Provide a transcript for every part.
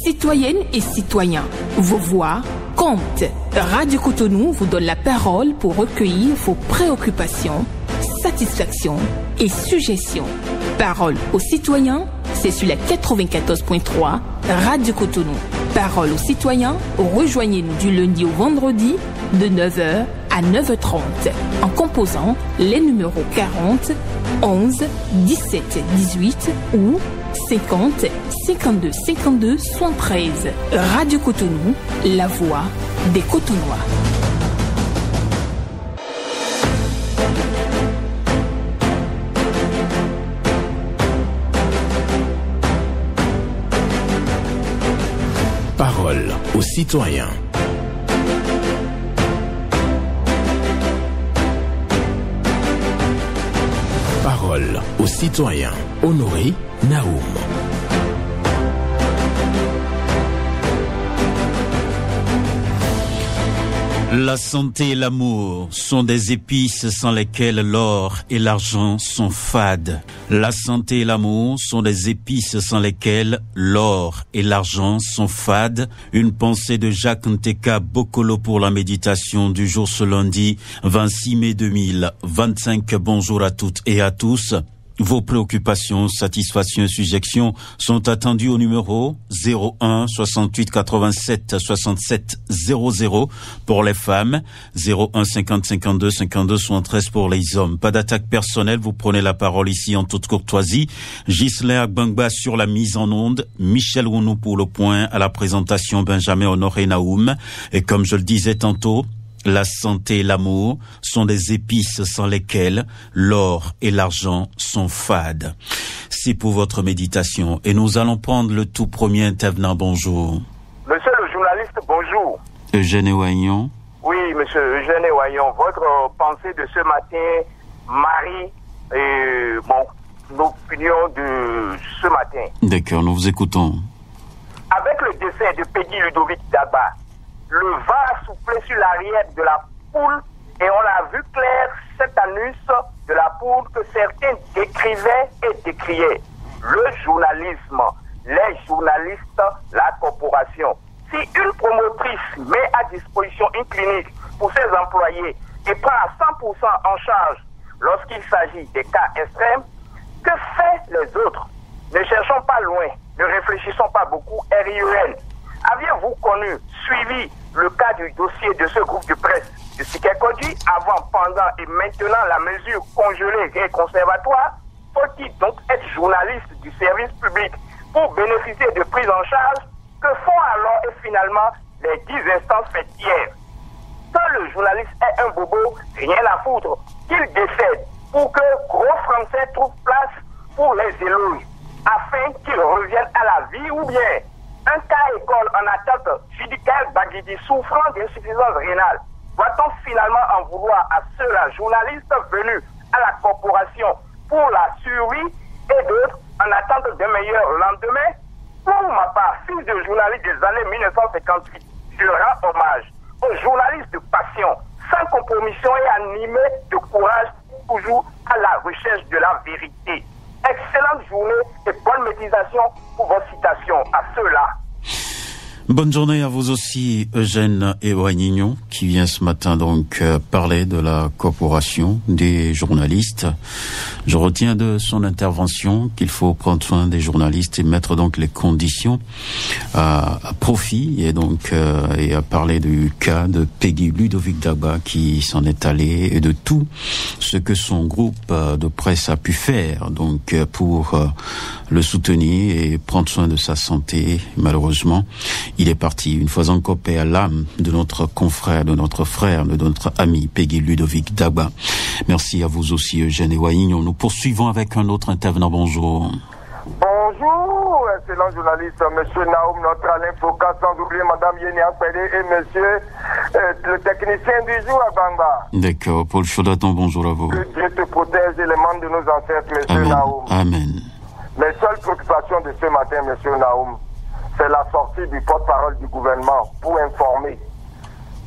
Citoyennes et citoyens, vos voix comptent. Radio Cotonou vous donne la parole pour recueillir vos préoccupations, satisfactions et suggestions. Parole aux citoyens, c'est sur la 94.3 Radio Cotonou. Parole aux citoyens, rejoignez-nous du lundi au vendredi de 9h à 9h30 en composant les numéros 40, 11, 17, 18 ou 50 52 52 73. Radio Cotonou, la voix des Cotonois. Parole aux citoyens. Parole aux citoyens. Honoré Naoum. La santé et l'amour sont des épices sans lesquelles l'or et l'argent sont fades. La santé et l'amour sont des épices sans lesquelles l'or et l'argent sont fades. Une pensée de Jacques Nteka Bokolo pour la méditation du jour ce lundi 26 mai 2025. Bonjour à toutes et à tous. Vos préoccupations, satisfactions et suggestions sont attendues au numéro 01 68 87 67 00 pour les femmes, 01 50 52 52 73 pour les hommes. Pas d'attaque personnelle, vous prenez la parole ici en toute courtoisie. Ghislain Agbangba sur la mise en onde, Michel Wounou pour le point, à la présentation Benjamin Honoré Naoum. Et comme je le disais tantôt, la santé et l'amour sont des épices sans lesquelles l'or et l'argent sont fades. C'est pour votre méditation. Et nous allons prendre le tout premier intervenant. Bonjour. Monsieur le journaliste, bonjour. Eugène Ewaignon. Oui, monsieur Eugène Ewaignon, votre pensée de ce matin marie mon opinion de ce matin. D'accord, nous vous écoutons. Avec le décès de Peggy Ludovic Dagba, le vent a soufflé sur l'arrière de la poule et on a vu clair cet anus de la poule que certains décrivaient et décriaient. Le journalisme, les journalistes, la corporation. Si une promotrice met à disposition une clinique pour ses employés et prend à 100% en charge lorsqu'il s'agit des cas extrêmes, que fait les autres? Ne cherchons pas loin, ne réfléchissons pas beaucoup. RIEN. Aviez-vous connu, suivi le cas du dossier de ce groupe de presse de Sikekodi avant, pendant et maintenant la mesure congelée et conservatoire? Faut-il donc être journaliste du service public pour bénéficier de prise en charge? Que font alors et finalement les 10 instances faites hier? Que le journaliste est un bobo, rien à foutre, qu'il décède pour que gros Français trouvent place pour les éloges afin qu'ils reviennent à la vie ou bien un cas école en attente, Judicaire Baguidi souffrant d'insuffisance rénale. Doit-on finalement en vouloir à ceux-là, journalistes venus à la corporation pour la survie et d'autres en attente d'un meilleur lendemain? Pour ma part, fils de journaliste des années 1958, je rends hommage aux journalistes de passion, sans compromission et animés de courage, toujours à la recherche de la vérité. Excellente journée et bonne méditation pour vos citations à ceux-là. Bonne journée à vous aussi, Eugène Ewaignon, qui vient ce matin donc parler de la corporation des journalistes. Je retiens de son intervention qu'il faut prendre soin des journalistes et mettre donc les conditions à profit et donc et à parler du cas de Peggy Ludovic Dagba qui s'en est allé et de tout ce que son groupe de presse a pu faire donc pour le soutenir et prendre soin de sa santé. Malheureusement, il est parti. Une fois encore, paix à l'âme de notre confrère, de notre frère, de notre ami Peggy Ludovic Dagba. Merci à vous aussi, Eugène Ewaignon. Nous poursuivons avec un autre intervenant. Bonjour. Bonjour, excellent journaliste, monsieur Naoum, notre Alain Foucault, sans oublier madame Yéni Akpede et monsieur le technicien du jour à Bamba. D'accord, Paul Chodaton, bonjour à vous. Que Dieu te protège et les membres de nos ancêtres, monsieur Amen. Naoum. Amen. Mes seules préoccupations de ce matin, monsieur Naoum, c'est la sortie du porte-parole du gouvernement pour informer,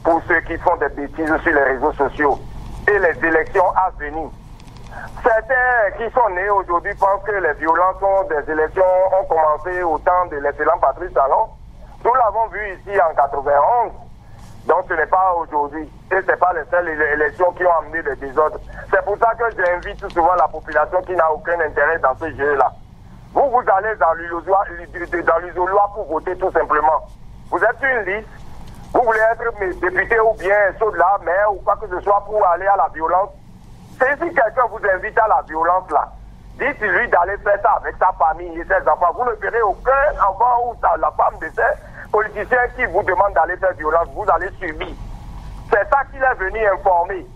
pour ceux qui font des bêtises sur les réseaux sociaux et les élections à venir. Certains qui sont nés aujourd'hui pensent que les violences des élections ont commencé au temps de l'excellent Patrice Talon. Nous l'avons vu ici en 91. Donc ce n'est pas aujourd'hui. Et ce n'est pas les seules élections qui ont amené le désordre. C'est pour ça que j'invite tout souvent la population qui n'a aucun intérêt dans ce jeu-là. Vous allez dans l'isoloir pour voter tout simplement. Vous êtes une liste. Vous voulez être député ou bien saut de la maire ou quoi que ce soit pour aller à la violence. C'est si quelqu'un vous invite à la violence là, dites-lui d'aller faire ça avec sa famille et ses enfants. Vous ne verrez aucun enfant ou la femme de ces politiciens qui vous demande d'aller faire violence. Vous allez subir. C'est ça qu'il est venu informer.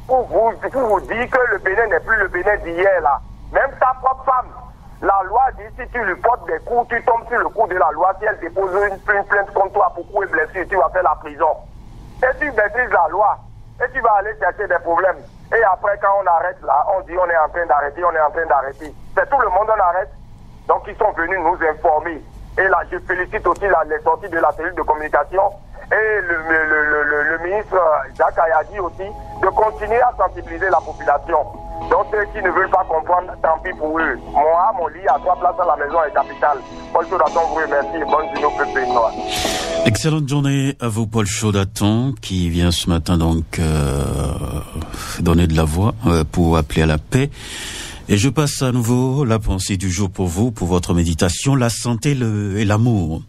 Pour vous dire que le Bénin n'est plus le Bénin d'hier là. Même ta propre femme. La loi dit si tu lui portes des coups, tu tombes sur le coup de la loi. Si elle dépose une plainte contre toi pour coups et blessures, tu vas faire la prison. Et tu maîtrises la loi. Et tu vas aller chercher des problèmes. Et après, quand on arrête là, on dit on est en train d'arrêter, on est en train d'arrêter. C'est tout le monde, on arrête. Donc ils sont venus nous informer. Et là, je félicite aussi les sorties de la cellule de communication. Et le ministre Jacques Ayadi aussi, de continuer à sensibiliser la population. Donc ceux qui ne veulent pas comprendre, tant pis pour eux. Moi, mon lit à 3 places à la maison est capitale. Paul Chaudaton vous remercie et bonne journée au peuple noir. Excellente journée à vous, Paul Chaudaton, qui vient ce matin donc donner de la voix pour appeler à la paix. Et je passe à nouveau la pensée du jour pour vous, pour votre méditation. La santé et l'amour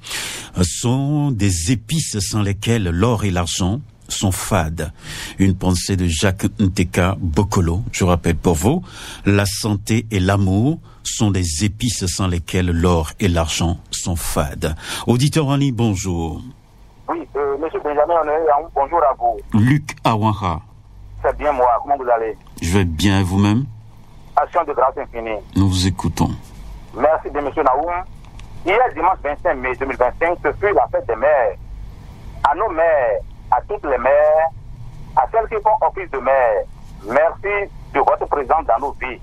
sont des épices sans lesquelles l'or et l'argent sont fades. Une pensée de Jacques Nteka Bokolo. Je rappelle pour vous, la santé et l'amour sont des épices sans lesquelles l'or et l'argent sont fades. Auditeur en ligne, bonjour. Oui, monsieur Benjamin, bonjour à vous. Luc Awanha. C'est bien moi, comment vous allez? Je vais bien, vous-même? Action de grâce infinie. Nous vous écoutons. Merci de monsieur Naoum. Hier, dimanche 25 mai 2025, ce fut la fête des mères. À nos mères, à toutes les mères, à celles qui font office de mère, merci de votre présence dans nos vies.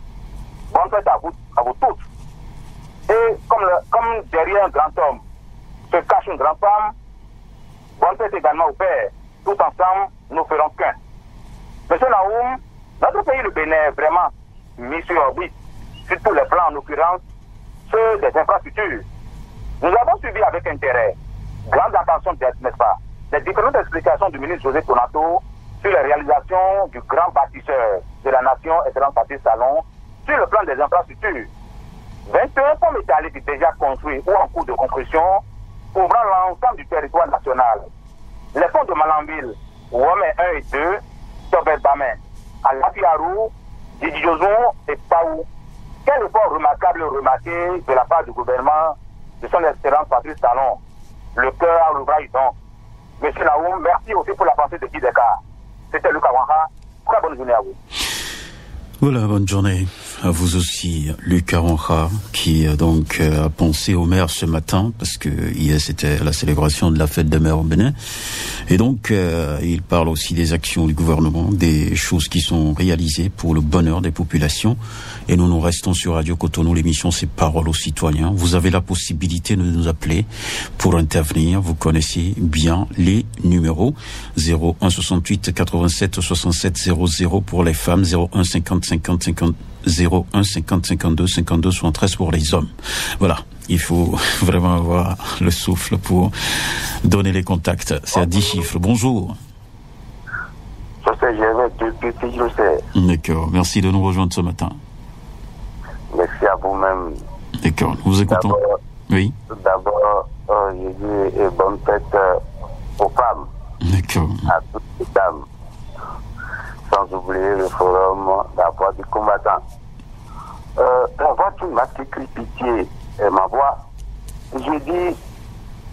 Bonne fête à vous toutes. Et comme derrière un grand homme se cache une grande femme, bonne fête également au père. Tout ensemble, nous ferons qu'un. Monsieur Naoum, notre pays, le Bénin, est vraiment mis sur orbite, sur tous les plans, en l'occurrence, ceux des infrastructures. Nous avons suivi avec intérêt, grande attention, n'est-ce pas, les différentes explications du ministre José Tonato sur les réalisations du grand bâtisseur de la nation, excellent Patrice Talon, sur le plan des infrastructures. 21 ponts métalliques déjà construits ou en cours de construction, couvrant l'ensemble du territoire national. Les ponts de Malanville, Ouamé 1 et 2, Tobel-Bamen, à Lafiarou, Didi Joson et Paou. Quel effort remarquable remarqué de la part du gouvernement de son excellence Patrice Talon. Le cœur à l'ouvrage donc. Monsieur Naoum, merci aussi pour la pensée de Guy Descartes. C'était Lucas Wanha. Très bonne journée à vous. Voilà, bonne journée à vous aussi, Lucas Wanha, qui donc a pensé aux mères ce matin, parce que hier c'était la célébration de la fête des mères au Bénin. Et donc, il parle aussi des actions du gouvernement, des choses qui sont réalisées pour le bonheur des populations. Et nous restons sur Radio Cotonou. L'émission, c'est Parole aux citoyens. Vous avez la possibilité de nous appeler pour intervenir. Vous connaissez bien les numéros. 01 68 87 67 00 pour les femmes, 01 50 50 50 01 50 52 52 73 pour les hommes. Voilà. Il faut vraiment avoir le souffle pour donner les contacts. C'est à 10 chiffres. Bonjour. Je sais, je sais. D'accord. Merci de nous rejoindre ce matin. Merci à vous-même. D'accord. Nous vous écoutons. Oui. D'abord, je dis bonne fête aux femmes. D'accord. À toutes les dames. Sans oublier le forum La Voix du combattant. La voix qui m'a écrit pitié. Ma voix, j'ai dit,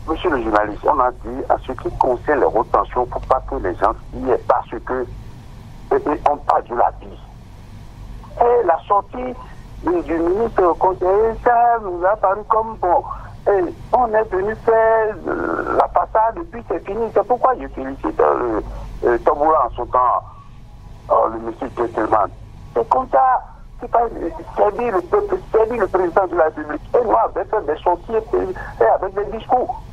monsieur le journaliste, on a dit à ce qui concerne les retentions, pour pas que les gens y aient, parce que on parle de la vie. Et la sortie du ministre conseiller, ça nous a paru comme bon. Et on est venu faire la façade, et puis c'est fini. C'est pourquoi je félicite le Toboula en son temps, le monsieur Gentleman. C'est comme ça. C'est-à-dire le peuple, c'est-à-dire le président de la République. Et moi, avec des chantiers et avec des discours.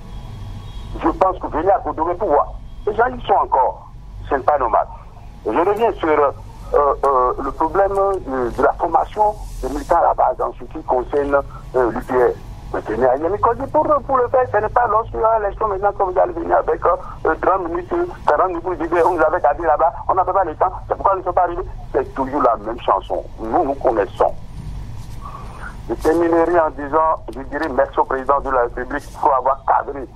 Je pense que venir à Godoré pour voir. Les gens y sont encore. Ce n'est pas normal. Et je reviens sur le problème de la formation des militaires à la base en ce qui concerne l'UPR. Tenez à Yamikodi pour le faire. Ce n'est pas lorsqu'il y a l'élection maintenant que vous allez venir avec 30 minutes, 40 minutes, vous dites, on nous avait dit là-bas, on n'avait pas le temps, c'est pourquoi nous ne sommes pas arrivés. C'est toujours la même chanson. Nous connaissons. Je terminerai en disant, je dirais merci au président de la République pour avoir cadré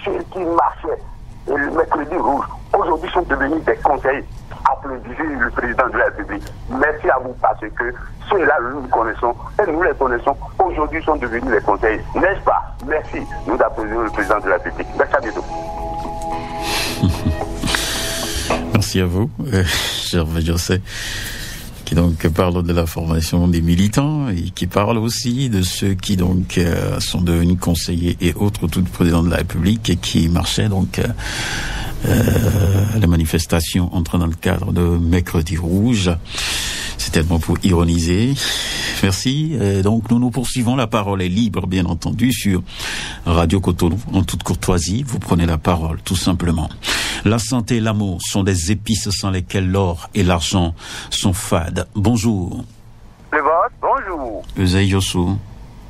ceux qui marchaient et le mercredi rouge. Aujourd'hui, sont devenus des conseillers. Applaudissez le président de la République. Merci à vous parce que ceux-là, nous connaissons et nous les connaissons. Aujourd'hui, sont devenus les conseillers. N'est-ce pas? Merci. Nous applaudissons le président de la République. Merci à bientôt. Merci à vous, Gervais Josset, qui donc parle de la formation des militants et qui parle aussi de ceux qui donc sont devenus conseillers et autres tout président de la République et qui marchaient donc les manifestations entrant dans le cadre de Mercredi Rouge. C'est tellement pour ironiser. Merci. Et donc nous poursuivons. La parole est libre, bien entendu, sur Radio Cotonou. En toute courtoisie, vous prenez la parole, tout simplement. La santé et l'amour sont des épices sans lesquelles l'or et l'argent sont fades. Bonjour. Le boss, bonjour. Eusei Yossou.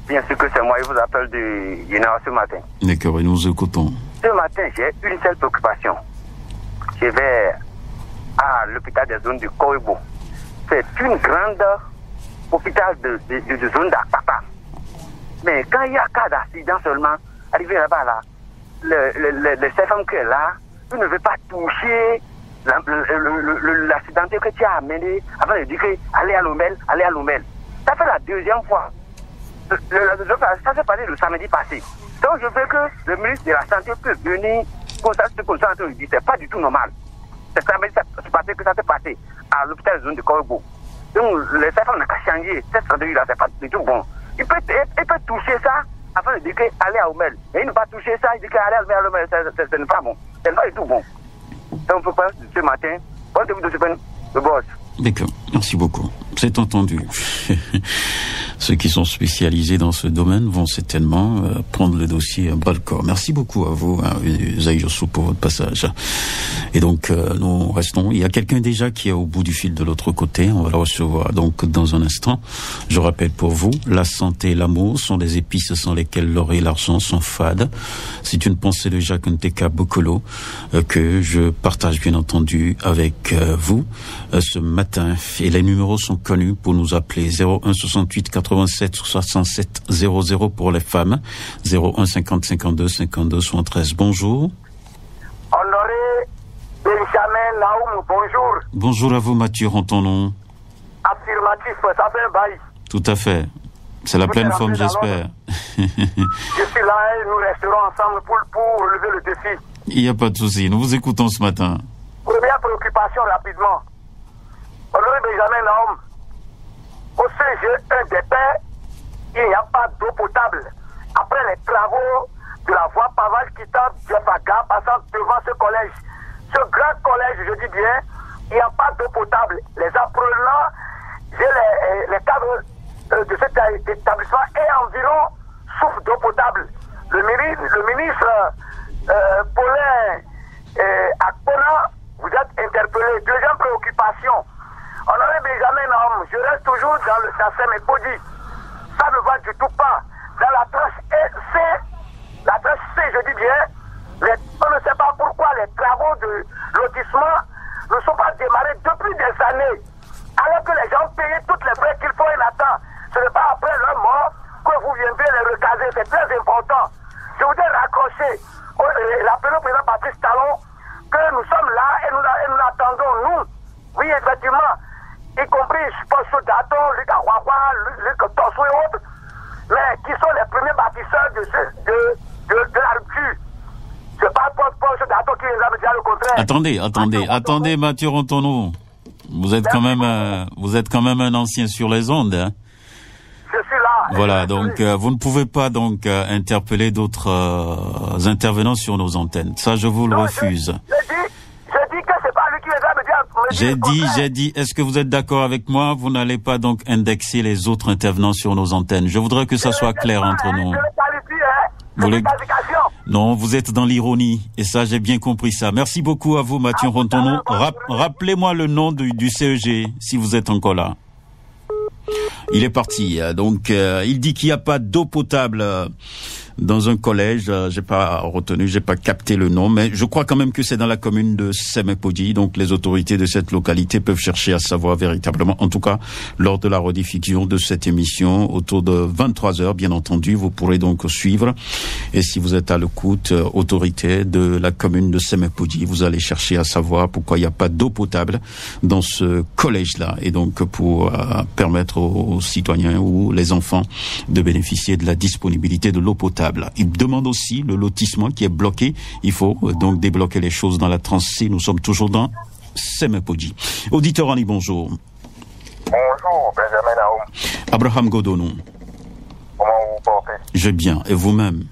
Bien sûr que c'est moi, je vous appelle de Yéna ce matin. D'accord, et nous écoutons. Ce matin, j'ai une seule préoccupation. Je vais à l'hôpital des zones du Koibo. C'est une grande hôpital de zone d'Akpata. Mais quand il y a cas d'accident seulement, arrivé là-bas, là, le CFM qui est là, il ne veut pas toucher l'accidenté que tu as amené avant de dire allez à l'Omel, allez à l'Omel. Ça fait la deuxième fois. Ça s'est passé le samedi passé. Donc je veux que le ministre de la Santé puisse venir constater ce qu'on est en train de dire. C'est pas du tout normal. C'est samedi passé que ça s'est passé à l'hôpital de zone de Corbeau. Donc le CFM n'a qu'à changer. Cette stratégie-là, c'est pas du tout bon. Il peut toucher ça afin de dire aller à Omel. Mais il ne peut pas toucher ça, il dit qu'aller à Omel, ce n'est pas bon. C'est pas du tout bon. Donc on peut pas ce matin. Bonne début de semaine, le boss. D'accord, merci beaucoup. C'est entendu. Ceux qui sont spécialisés dans ce domaine vont certainement prendre le dossier à bras le corps. Merci beaucoup à vous, Eusei Yossou, pour votre passage. Et donc, nous restons. Il y a quelqu'un déjà qui est au bout du fil de l'autre côté. On va le recevoir donc dans un instant. Je rappelle pour vous, la santé et l'amour sont des épices sans lesquelles l'or et l'argent sont fades. C'est une pensée de Jacques Nteka Bokolo que je partage bien entendu avec vous ce matin. Et les numéros sont connus pour nous appeler 01 68 87 67 00 pour les femmes, 01 50 52 52 73. Bonjour. Honoré Benjamin Naoum, bonjour. Bonjour à vous, Mathieu Rantonon. Affirmatif, ça fait un bail. Tout à fait. C'est la pleine forme, j'espère. Je suis là et nous resterons ensemble pour relever le défi. Il n'y a pas de souci. Nous vous écoutons ce matin. Première préoccupation rapidement. Honoré Benjamin Naoum, au CG1 des Pères, il n'y a pas d'eau potable. Après les travaux de la voie pavage quittant Diefaga, passant devant ce collège, ce grand collège, je dis bien, il n'y a pas d'eau potable. Les apprenants, les cadres de cet établissement et environ souffrent d'eau potable. Le ministre Paulin Akpona, vous êtes interpellé. Deuxième préoccupation. Honoré Benjamin Naoum, je reste toujours dans le Sassem et Podi. Ça ne va du tout pas. Dans la tranche C, je dis bien, on ne sait pas pourquoi les travaux de lotissement ne sont pas démarrés depuis des années. Alors que les gens payent toutes les frais qu'il faut et l'attend. Ce n'est pas après leur mort que vous viendrez les recaser. C'est très important. Je voudrais raccrocher l'appeler au président Patrice Talon que nous sommes là et nous attendons, nous. Oui, effectivement, y compris, je pense, Dato, Luc Ahuahua, Luc Tosso et autres, mais qui sont les premiers bâtisseurs de la rupture. Je parle pas de Dato qui les a dit le contraire. Attendez, Mathieu Rantonon. Vous êtes quand même un ancien sur les ondes, hein. Je suis là. Voilà, donc vous ne pouvez pas donc interpeller d'autres intervenants sur nos antennes. Ça, je vous le refuse. Je dis que c'est pas lui qui les a dit. J'ai dit, est-ce que vous êtes d'accord avec moi? Vous n'allez pas donc indexer les autres intervenants sur nos antennes. Je voudrais que ça soit clair entre nous. Non, vous êtes dans l'ironie. Et ça, j'ai bien compris ça. Merci beaucoup à vous, Mathieu Rantonon. Rappelez-moi le nom du CEG, si vous êtes encore là. Il est parti. Donc, il dit qu'il n'y a pas d'eau potable dans un collège. J'ai pas capté le nom, mais je crois quand même que c'est dans la commune de Semepodi. Donc, les autorités de cette localité peuvent chercher à savoir véritablement. En tout cas, lors de la rediffusion de cette émission, autour de 23h, bien entendu, vous pourrez donc suivre. Et si vous êtes à l'écoute, autorité de la commune de Semepodi, vous allez chercher à savoir pourquoi il n'y a pas d'eau potable dans ce collège-là. Et donc, pour permettre aux citoyens ou les enfants de bénéficier de la disponibilité de l'eau potable. Il demande aussi le lotissement qui est bloqué. Il faut donc débloquer les choses dans la Transi. Nous sommes toujours dans Semepodi. Auditeur en ligne, bonjour. Bonjour, Benjamin Naoum. Abraham Godonou. Comment vous portez? Je vais bien. Et vous-même?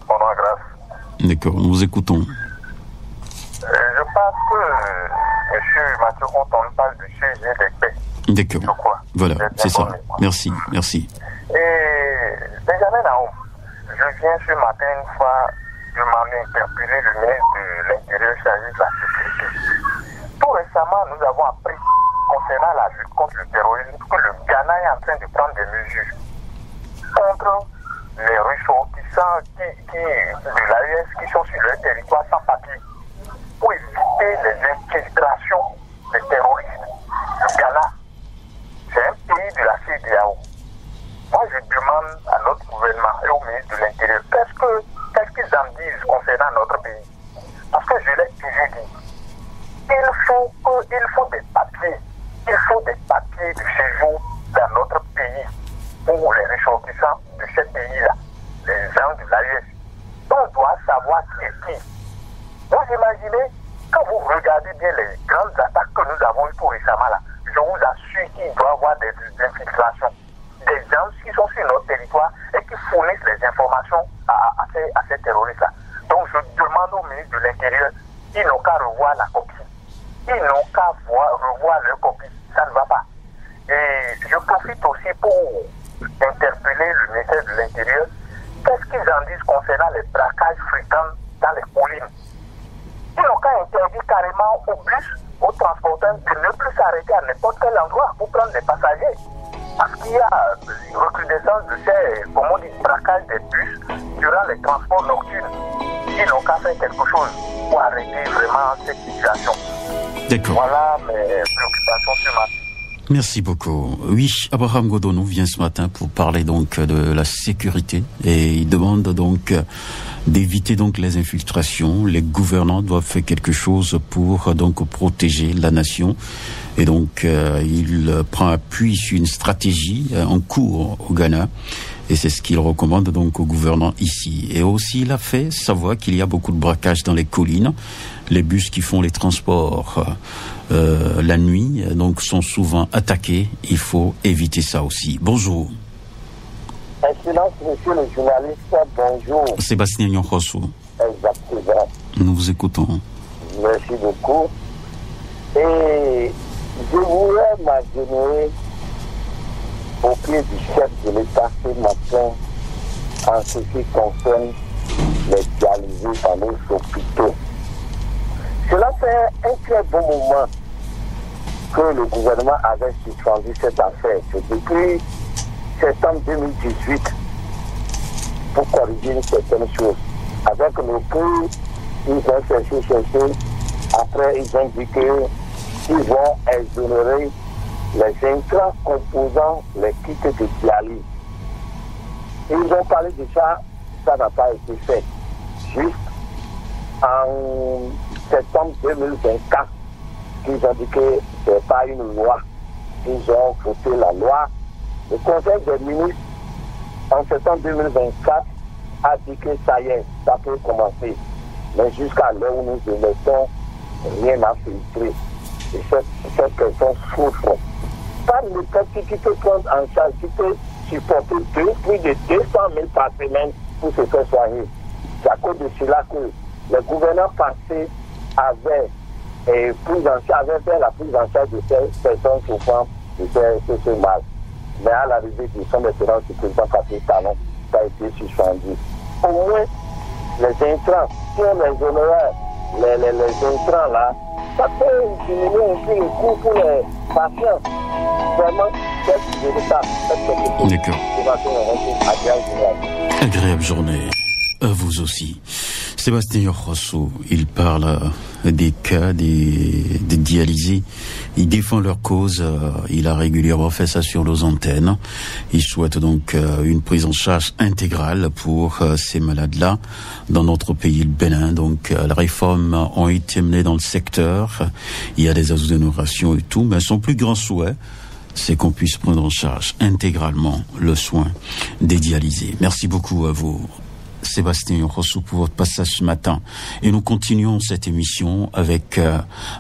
On a grâce. D'accord, nous vous écoutons. Je pense que M. Mathieu Conton parle du sujet des paix. D'accord. Je crois. Voilà, c'est ça. Merci. Et Benjamin Naoum, je viens ce matin une fois demander interpeller le ministre de l'Intérieur chargé de la sécurité. Tout récemment, nous avons appris concernant la lutte contre le terrorisme que le Ghana est en train de prendre des mesures contre les ressortissants de l'AES qui sont sur leur territoire sans papier pour éviter les infiltrations des terroristes. Le Ghana, c'est un pays de la CEDEAO. Moi, je demande à notre gouvernement et au ministre de l'Intérieur, qu'est-ce qu'ils en disent concernant notre pays? Parce que je l'ai toujours dit, il faut des papiers. Il faut des papiers de séjour dans notre pays pour les ressortissants de ce pays-là, les gens de l'AES. On doit savoir qui est qui. Vous imaginez, quand vous regardez bien les grandes attaques que nous avons eues tout récemment là, je vous assure qu'il doit y avoir des infiltrations. Des gens qui sont sur notre territoire et qui fournissent les informations à ces terroristes-là. Donc je demande au ministre de l'Intérieur, ils n'ont qu'à revoir la copie. Ils n'ont qu'à revoir leur copie. Ça ne va pas. Et je profite aussi pour interpeller le ministère de l'Intérieur. Qu'est-ce qu'ils en disent concernant les braquages fréquents dans les collines? Ils n'ont qu'à interdire carrément aux bus, aux transporteurs de ne plus s'arrêter à n'importe quel endroit pour prendre des passagers. Parce qu'il y a une recrudescence de ces, braquages des bus durant les transports nocturnes. Ils n'ont qu'à faire quelque chose pour arrêter vraiment cette situation. D'accord. Voilà mes préoccupations ce matin. Merci beaucoup. Oui, Abraham Godonou vient ce matin pour parler donc de la sécurité et il demande donc d'éviter donc les infiltrations. Les gouvernants doivent faire quelque chose pour donc protéger la nation et donc il prend appui sur une stratégie en cours au Ghana. Et c'est ce qu'il recommande donc aux gouvernants ici. Et aussi, il a fait savoir qu'il y a beaucoup de braquages dans les collines. Les bus qui font les transports la nuit, donc, sont souvent attaqués. Il faut éviter ça aussi. Bonjour. Excellence, monsieur le journaliste, bonjour. Sébastien Nyonkoso. Exactement. Nous vous écoutons. Merci beaucoup. Et je voulais m'adonner au pied du chef de l'État ce matin en ce qui concerne les dialysés dans nos hôpitaux. Cela fait un très bon moment que le gouvernement avait suspendu cette affaire. C'est depuis septembre 2018 pour corriger certaines choses. Avec le coup, ils ont cherché. Après, ils ont dit qu'ils vont exonérer les intrants composant les kits de dialyse. Ils ont parlé de ça, ça n'a pas été fait. Juste en septembre 2024, ils ont dit que ce n'est pas une loi. Ils ont voté la loi. Le Conseil des ministres, en septembre 2024, a dit que ça y est, ça peut commencer. Mais jusqu'à l'heure où nous émettons, rien n'a filtré. Et cette personne souffre. Pas n'importe qui peut prendre en charge, qui peut supporter plus de 200 000 par semaine pour se faire soigner. C'est à cause de cela que le gouvernement passé avait fait la prise en charge de ces personnes souffrant de ce mal. Mais à l'arrivée du son d'excellence du président Patrice Talon, ça a été suspendu. Au moins, les intrants, si on les honoraires, les intrants là, ça peut diminuer un peu le coût pour les patients. Vraiment, chef de l'État. D'accord. Agréable journée. À vous aussi. Sébastien Rosso, il parle des cas des dialysés. Il défend leur cause. Il a régulièrement fait ça sur nos antennes. Il souhaite donc une prise en charge intégrale pour ces malades-là dans notre pays, le Bénin. Donc, les réformes ont été menées dans le secteur. Il y a des exonérations et tout, mais son plus grand souhait, c'est qu'on puisse prendre en charge intégralement le soin des dialysés. Merci beaucoup à vous, Sébastien Rosso, pour votre passage ce matin. Et nous continuons cette émission avec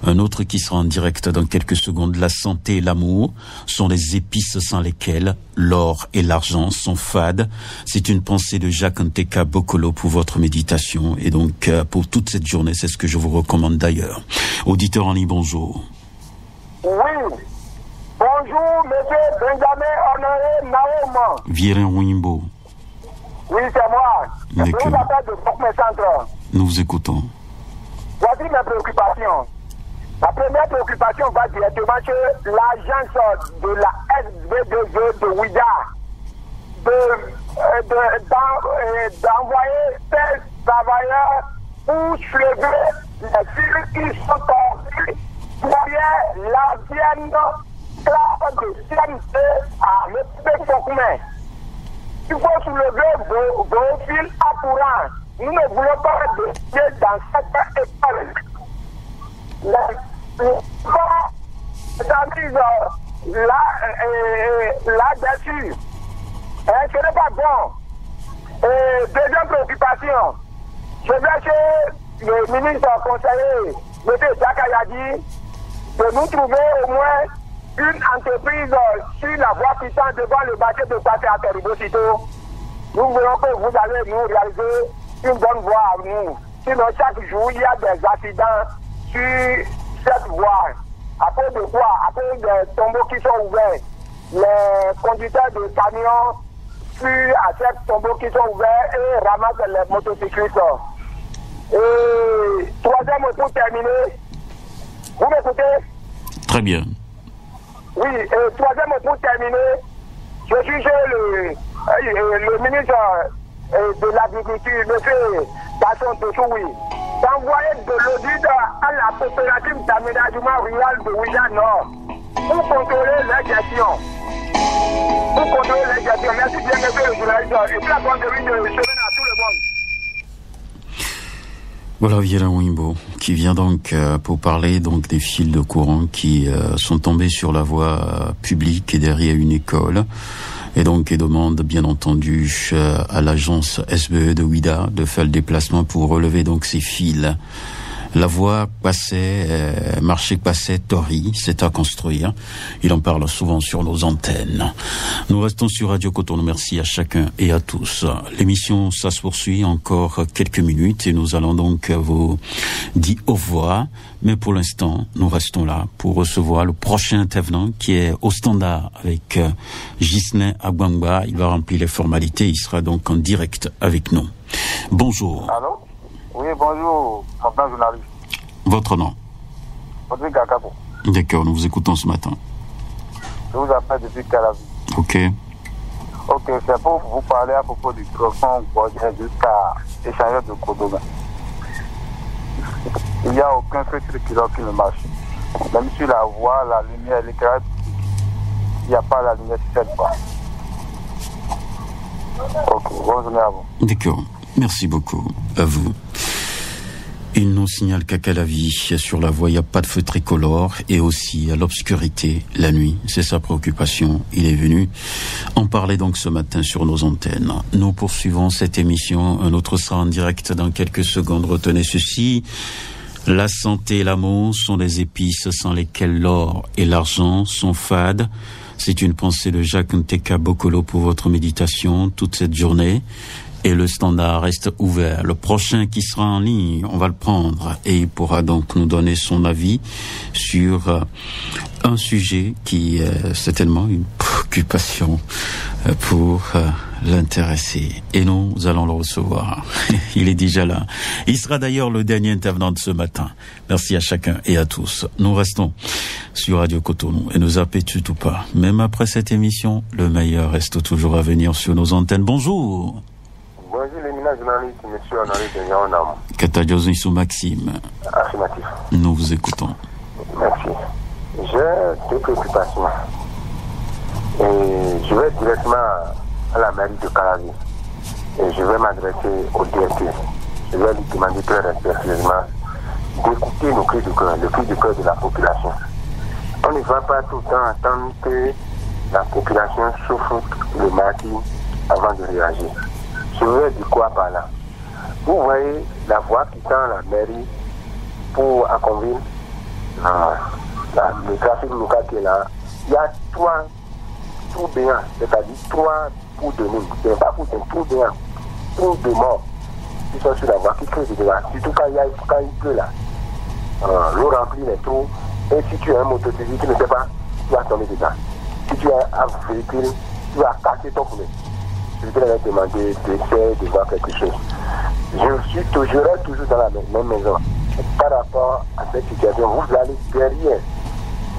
un autre qui sera en direct dans quelques secondes. La santé et l'amour sont les épices sans lesquelles l'or et l'argent sont fades. C'est une pensée de Jacques Nteka Bokolo pour votre méditation. Et donc, pour toute cette journée, c'est ce que je vous recommande d'ailleurs. Auditeur en ligne, bonjour. Oui. Bonjour, monsieur Benjamin Honoré Naouma. Viren Wimbo. Oui, c'est moi. Je vous appelle de Fokme Centre. Nous vous écoutons. Voici mes préoccupations. La première préoccupation va directement chez l'agence de la SB2E de Ouida d'envoyer ces travailleurs pour soulever les fils qui sont tombés derrière l'ancienne classe de CNC à l'EP Fokme. Il faut soulever vos fils à courant. Nous ne voulons pas décider dans cette école. Là-dessus, ce n'est pas bon. Deuxième préoccupation, je vais chez le ministre conseiller, M. Jacques Ayadi, de nous trouver au moins une entreprise sur la voie puissante devant le marché de Passé à Terribocito. Nous voulons que vous allez nous réaliser une bonne voie à nous. Sinon, chaque jour, il y a des accidents sur cette voie. À cause de quoi? À cause des tombeaux qui sont ouverts. Les conducteurs de camions fuient à ces tombeaux qui sont ouverts et ramassent les motocyclistes. Et troisième pour terminer, vous m'écoutez? Très bien. Oui, troisième pour terminer, je suis chez le ministre de l'Agriculture, M. Basson Tossoui, d'envoyer de l'audit à la coopérative d'aménagement rural de Ouida Nord pour contrôler les gestions. Merci bien, monsieur le journaliste. Et puis la bonne semaine à tout le monde. Voilà Viren Wimbo qui vient donc pour parler donc des fils de courant qui sont tombés sur la voie publique et derrière une école. Et donc, il demande, bien entendu, à l'agence SBE de Ouida de faire le déplacement pour relever donc ces fils. La voie passait, marché passait, Tori, c'est à construire. Il en parle souvent sur nos antennes. Nous restons sur Radio Cotonou. Merci à chacun et à tous. L'émission, ça se poursuit encore quelques minutes et nous allons donc vous dire au revoir. Mais pour l'instant, nous restons là pour recevoir le prochain intervenant qui est au standard avec Ghislain Agbangba. Il va remplir les formalités. Il sera donc en direct avec nous. Bonjour. Allô? Oui, bonjour, mon journaliste. Votre nom? Rodrigue Gakabo. D'accord, nous vous écoutons ce matin. Je vous appelle depuis Calavi. Ok. Ok, c'est pour vous parler à propos du tronçon Gordier jusqu'à échanger de Kodoga. Il n'y a aucun feu circulaire qui ne marche. Même sur la voie, la lumière, l'éclairage, il n'y a pas la lumière sur cette voie. Ok, bonne journée à vous. D'accord, merci beaucoup à vous. Il nous signale qu'à Calavi, sur la voie, il n'y a pas de feu tricolore et aussi à l'obscurité, la nuit. C'est sa préoccupation. Il est venu en parler donc ce matin sur nos antennes. Nous poursuivons cette émission. Un autre sera en direct dans quelques secondes. Retenez ceci. La santé et l'amour sont des épices sans lesquelles l'or et l'argent sont fades. C'est une pensée de Jacques Nteka Bokolo pour votre méditation toute cette journée. Et le standard reste ouvert. Le prochain qui sera en ligne, on va le prendre et il pourra donc nous donner son avis sur un sujet qui est certainement une préoccupation préoccupation pour l'intéresser. Et nous allons le recevoir. Il est déjà là. Il sera d'ailleurs le dernier intervenant de ce matin. Merci à chacun et à tous. Nous restons sur Radio Cotonou et ne zappez surtout pas. Même après cette émission, le meilleur reste toujours à venir sur nos antennes. Bonjour. Bonjour l'éminent journaliste, monsieur Honoré de Nyaonam. Katadjozissou Maxime. Affirmatif. Nous vous écoutons. Merci. J'ai deux préoccupations. Et je vais directement à la mairie de Calavi. Et je vais m'adresser au DRT. Je vais lui demander très respectueusement d'écouter nos cris de cœur, le cri de cœur de la population. On ne va pas tout le temps attendre que la population souffre le martyre avant de réagir. Je veux dire quoi par là? Vous voyez la voie qui tend à la mairie pour Aconville, le trafic local qui est là, il y a 3 trous béants, c'est-à-dire 3 trous de mine, c'est pas pour un trou béant, trous de mort qui sont sur la voie, qui créent des dégâts, surtout quand il pleut là. L'eau remplit les trous, et si tu as un motocycliste, tu ne sais pas, tu vas tomber dedans. Si tu as un véhicule, tu vas casser ton pneu. Je voudrais demander d'essayer de voir quelque chose. Je reste toujours dans la même maison. Par rapport à cette situation, vous allez derrière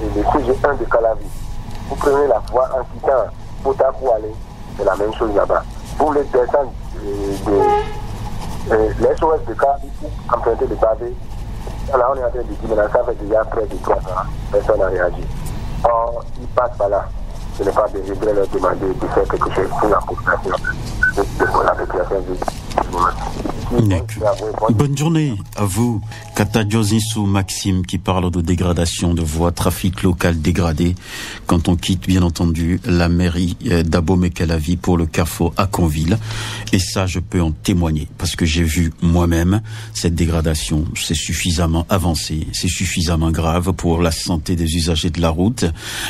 le CG1 de Calavi. Vous prenez la voie en quittant Pota pour aller, c'est la même chose là-bas. Vous voulez descendre l'SOS de Calavi pour emprunter le pavé. Là, on est en train de dire, mais ça fait déjà près de 3 ans. Personne n'a réagi. Or, ils passent par là. Ce n'est pas de leur demander de faire quelque chose pour la population. Pour la population. Bonne journée à vous, Katadjozissou Maxime, qui parle de dégradation de voies, trafic local dégradé quand on quitte bien entendu la mairie d'Abomey-Calavi pour le carrefour Aconville. Et ça, je peux en témoigner parce que j'ai vu moi-même cette dégradation. C'est suffisamment avancé, c'est suffisamment grave pour la santé des usagers de la route.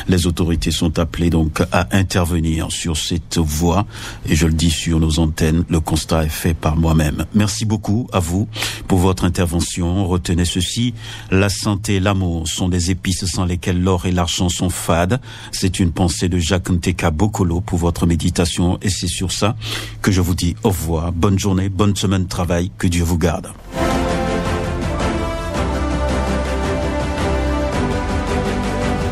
Les autorités sont appelées donc à intervenir sur cette voie et je le dis sur nos antennes, le constat est fait par moi-même. Merci beaucoup à vous pour votre intervention. Retenez ceci, la santé et l'amour sont des épices sans lesquelles l'or et l'argent sont fades. C'est une pensée de Jacques Nteka Bokolo pour votre méditation et c'est sur ça que je vous dis au revoir. Bonne journée, bonne semaine de travail, que Dieu vous garde.